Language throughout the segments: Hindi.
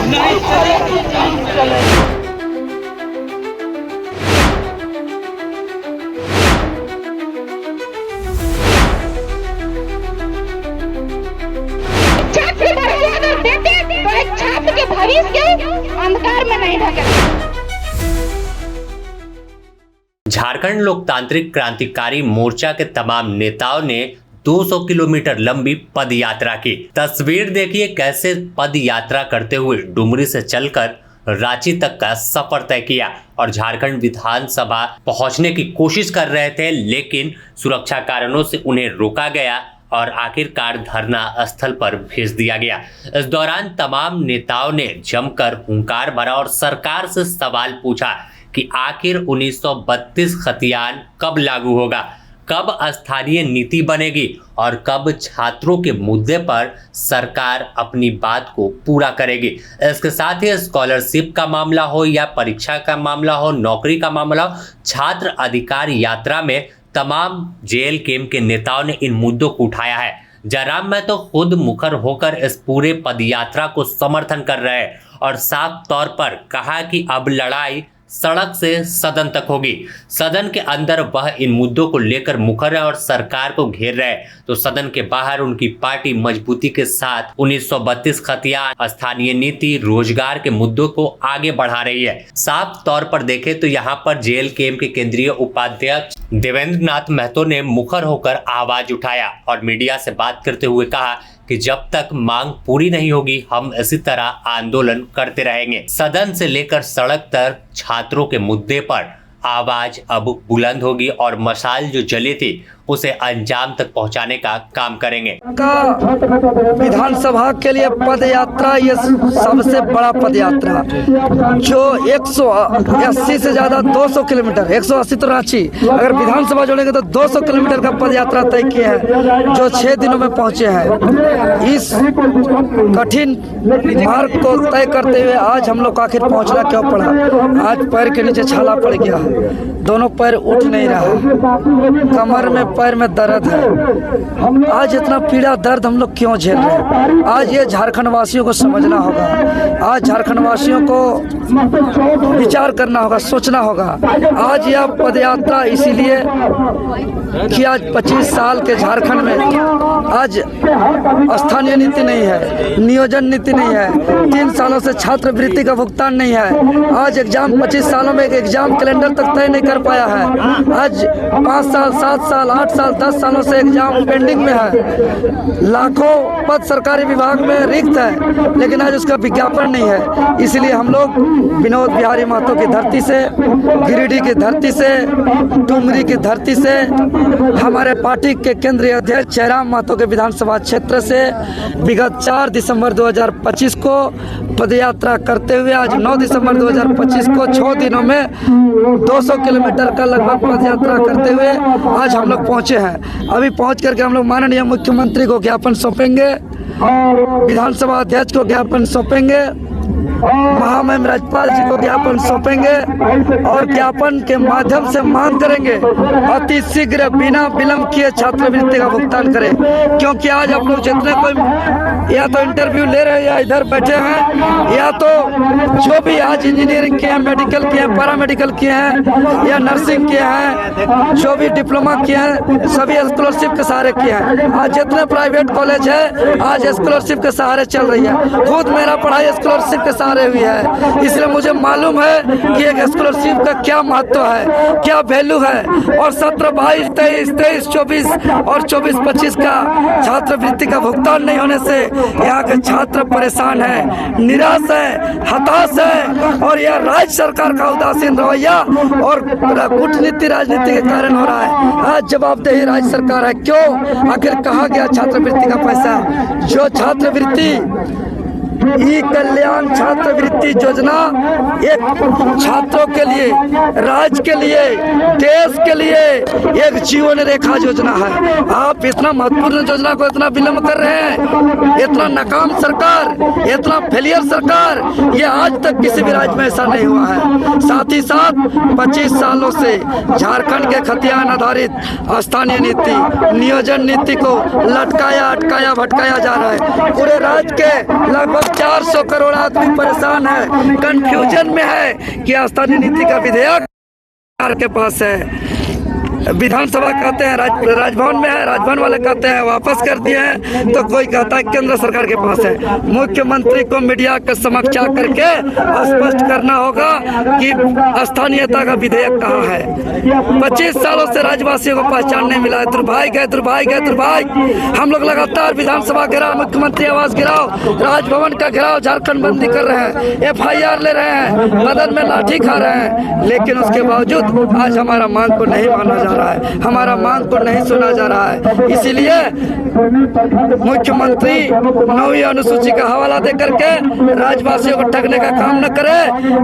नहीं चलेगी। छात्र के भविष्य अंधकार में नहीं ढकेल। झारखंड लोकतांत्रिक क्रांतिकारी मोर्चा के तमाम नेताओं ने 200 किलोमीटर लंबी पद यात्रा की। तस्वीर देखिए कैसे पद यात्रा करते हुए डुमरी से चलकर रांची तक का सफर तय किया और झारखंड विधानसभा पहुंचने की कोशिश कर रहे थे, लेकिन सुरक्षा कारणों से उन्हें रोका गया और आखिरकार धरना स्थल पर भेज दिया गया। इस दौरान तमाम नेताओं ने जमकर हुंकार भरा और सरकार से सवाल पूछा कि आखिर 1932 खतियान कब लागू होगा, कब स्थानीय नीति बनेगी और कब छात्रों के मुद्दे पर सरकार अपनी बात को पूरा करेगी। इसके साथ ही स्कॉलरशिप का मामला हो या परीक्षा का मामला हो, नौकरी का मामला हो, छात्र अधिकार यात्रा में तमाम जेएल केम के नेताओं ने इन मुद्दों को उठाया है। जयराम महतो खुद मुखर होकर इस पूरे पदयात्रा को समर्थन कर रहे हैं और साफ तौर पर कहा कि अब लड़ाई सड़क से सदन तक होगी। सदन के अंदर वह इन मुद्दों को लेकर मुखर है और सरकार को घेर रहे हैं, तो सदन के बाहर उनकी पार्टी मजबूती के साथ 1932 खतियान, स्थानीय नीति, रोजगार के मुद्दों को आगे बढ़ा रही है। साफ तौर पर देखें तो यहाँ पर जेएल केम के केंद्रीय उपाध्यक्ष देवेंद्र नाथ महतो ने मुखर होकर आवाज उठाया और मीडिया से बात करते हुए कहा कि जब तक मांग पूरी नहीं होगी हम इसी तरह आंदोलन करते रहेंगे। सदन से लेकर सड़क तक छात्रों के मुद्दे पर आवाज अब बुलंद होगी और मशाल जो जली थी उसे अंजाम तक पहुंचाने का काम करेंगे। विधानसभा के लिए पद यात्रा ये सबसे बड़ा पद यात्रा जो 180 से ज्यादा 200 किलोमीटर, 180 तो रांची, अगर विधानसभा जोड़ेंगे तो 200 किलोमीटर का पद यात्रा तय किए हैं, जो 6 दिनों में पहुंचे हैं। इस कठिन मार्ग को तय करते हुए आज हम लोग आखिर पहुंचना क्यों पड़ा। आज पैर के नीचे छाला पड़ गया है, दोनों पैर उठ नहीं रहा, कमर में पैर में दर्द है। आज इतना पीड़ा दर्द हम लोग क्यों झेल रहे हैं। आज ये झारखंड वासियों को समझना होगा, आज झारखंड वासियों को विचार करना होगा, सोचना होगा। आज यह पदयात्रा इसीलिए कि आज 25 साल के झारखंड में आज स्थानीय नीति नहीं है, नियोजन नीति नहीं है, 3 सालों से छात्रवृत्ति का भुगतान नहीं है। आज एग्जाम 25 सालों में एक एग्जाम कैलेंडर तक तय नहीं कर पाया है। आज 5 साल, 7 साल, 8 साल, 10 सालों से एग्जाम पेंडिंग में है। लाखों पद सरकारी विभाग में रिक्त है, लेकिन आज उसका विज्ञापन नहीं है। इसलिए हम लोग विनोद बिहारी महतो की धरती से, गिरिडीह की धरती से, डुमरी की धरती से, हमारे पार्टी के केंद्रीय अध्यक्ष जयराम महतो के विधानसभा क्षेत्र से विगत 4 दिसंबर 2025 को पदयात्रा करते हुए आज 9 दिसंबर 2025 को 6 दिनों में 200 किलोमीटर का लगभग पदयात्रा करते हुए आज हम लोग पहुंचे हैं। अभी पहुंच करके हम लोग माननीय मुख्यमंत्री को ज्ञापन सौंपेंगे, विधानसभा अध्यक्ष को ज्ञापन सौंपेंगे, महामहिम राज्यपाल जी को ज्ञापन सौंपेंगे और ज्ञापन के माध्यम से मांग करेंगे अति शीघ्र बिना विलंब किए छात्रवृत्ति का भुगतान करें। क्योंकि आज आप लोग जितने कोई या तो इंटरव्यू ले रहे हैं या इधर बैठे हैं, या तो जो भी आज इंजीनियरिंग किए हैं, मेडिकल किए हैं, पैरामेडिकल किए हैं या नर्सिंग किए हैं, जो भी डिप्लोमा किए हैं, सभी स्कॉलरशिप के सहारे किए हैं। आज जितने प्राइवेट कॉलेज है आज स्कॉलरशिप के सहारे चल रही है। खुद मेरा पढ़ाई स्कॉलरशिप के सहारे हुई है, इसलिए मुझे मालूम है कि एक स्कॉलरशिप का क्या महत्व है, क्या वैल्यू है। और 17, 22, 23, 23, 24 और 24-25 का छात्रवृत्ति का भुगतान नहीं होने से यहाँ के छात्र परेशान है, निराश है, हताश है और यह राज्य सरकार का उदासीन रवैया और कूटनीति राजनीति के कारण हो रहा है। आज जवाबदेही राज्य सरकार है। क्यों? आखिर कहा गया छात्रवृत्ति का पैसा, जो छात्रवृत्ति ई कल्याण छात्रवृत्ति योजना एक छात्रों के लिए, राज्य के लिए, देश के लिए एक जीवन रेखा योजना है। आप इतना महत्वपूर्ण योजना को इतना विलंब कर रहे हैं, इतना नाकाम सरकार, इतना फेलियर सरकार, ये आज तक किसी भी राज्य में ऐसा नहीं हुआ है। साथ ही साथ 25 सालों से झारखंड के खतियान आधारित स्थानीय नीति, नियोजन नीति को लटकाया, अटकाया, भटकाया जा रहा है। पूरे राज्य के लगभग 400 करोड़ आदमी परेशान है, कंफ्यूजन में है कि स्थानीय नीति का विधेयक सरकार के पास है। विधानसभा कहते हैं राजभवन में है, राजभवन वाले कहते हैं वापस कर दिए हैं, तो कोई कहता है केंद्र सरकार के पास है। मुख्यमंत्री को मीडिया के समक्ष आकर के स्पष्ट करना होगा कि स्थानीयता का विधेयक कहाँ है। 25 सालों से राज्यवासियों को पहचान नहीं मिला है। दुर्भाग्य। हम लोग लगातार विधानसभा घेराव, मुख्यमंत्री आवास घेराव, राजभवन का घेराव, झारखंड बंदी कर रहे हैं, FIR ले रहे हैं, बदन में लाठी खा रहे हैं, लेकिन उसके बावजूद आज हमारा मांग को नहीं माना जा रहा है, हमारा मांग को नहीं सुना जा रहा है। इसीलिए मुख्यमंत्री 9वीं अनुसूची का हवाला देकर के राज्यवासियों को ठगने का काम न करे।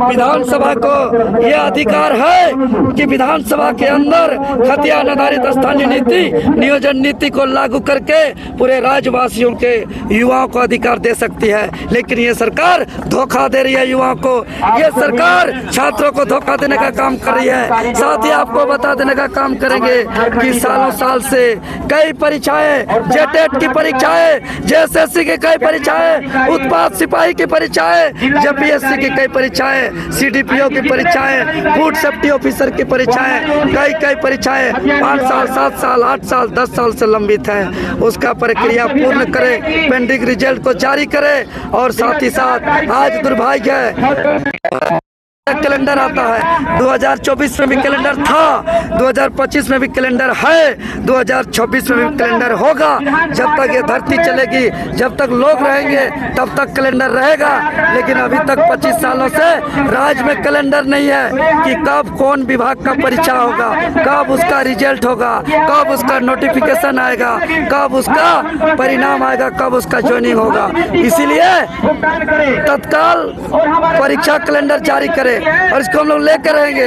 विधानसभा को यह अधिकार है कि विधानसभा के अंदर खतियान आधारित स्थानीय नीति, नियोजन नीति को लागू करके पूरे राज्यवासियों के युवाओं को अधिकार दे सकती है, लेकिन ये सरकार धोखा दे रही है युवाओं को। ये सरकार छात्रों को धोखा देने का काम कर रही है। साथ ही आपको बता देने का काम करेंगे कि सालों साल से कई परीक्षाएं, जेटेट की परीक्षाएं, JSSC की कई परीक्षाएं, उत्पाद सिपाही की परीक्षाएं, JPSC की कई परीक्षाएं, CDPO की परीक्षाएं, फूड सेफ्टी ऑफिसर की परीक्षाएं, कई परीक्षाएं 5 साल, 7 साल, 8 साल, 10 साल से लंबित है। उसका प्रक्रिया पूर्ण करे, पेंडिंग रिजल्ट को जारी करे। और साथ ही साथ आज दुर्भाग्य है, कैलेंडर आता है, 2024 में भी कैलेंडर था, 2025 में भी कैलेंडर है, 2026 में भी कैलेंडर होगा। जब तक ये धरती चलेगी, जब तक लोग रहेंगे, तब तक कैलेंडर रहेगा। लेकिन अभी तक 25 सालों से राज्य में कैलेंडर नहीं है कि कब कौन विभाग का परीक्षा होगा, कब उसका रिजल्ट होगा, कब उसका नोटिफिकेशन आएगा, कब उसका परिणाम आएगा, कब उसका ज्वाइनिंग होगा। इसीलिए तत्काल परीक्षा कैलेंडर जारी करे और इसको हम लोग लेकर रहेंगे।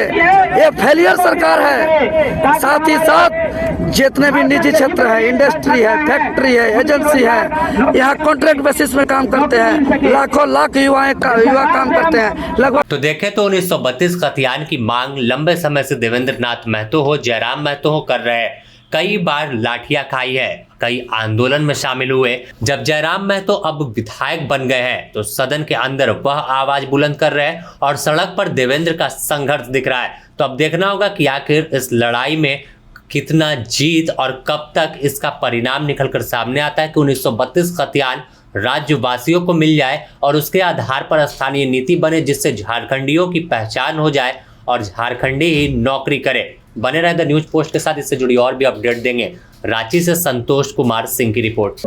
ये फेलियर सरकार है। साथ ही साथ जितने भी निजी क्षेत्र है, इंडस्ट्री है, फैक्ट्री है, एजेंसी है, यहाँ कॉन्ट्रैक्ट बेसिस में काम करते हैं, लाख युवा काम करते हैं लगभग। तो देखें तो 1932 खतियान की मांग लंबे समय से देवेंद्र नाथ महतो हो, जयराम महतो हो कर रहे हैं। कई बार लाठियां खाई है, कई आंदोलन में शामिल हुए। जब जयराम महतो अब विधायक बन गए हैं तो सदन के अंदर वह आवाज बुलंद कर रहे हैं और सड़क पर देवेंद्र का संघर्ष दिख रहा है। तो अब देखना होगा कि आखिर इस लड़ाई में कितना जीत और कब तक इसका परिणाम निकलकर सामने आता है कि 1932 खतियान राज्यवासियों को मिल जाए और उसके आधार पर स्थानीय नीति बने, जिससे झारखंडियों की पहचान हो जाए और झारखंडी ही नौकरी करे। बने रहे द न्यूज पोस्ट के साथ, इससे जुड़ी और भी अपडेट देंगे। रांची से संतोष कुमार सिंह की रिपोर्ट।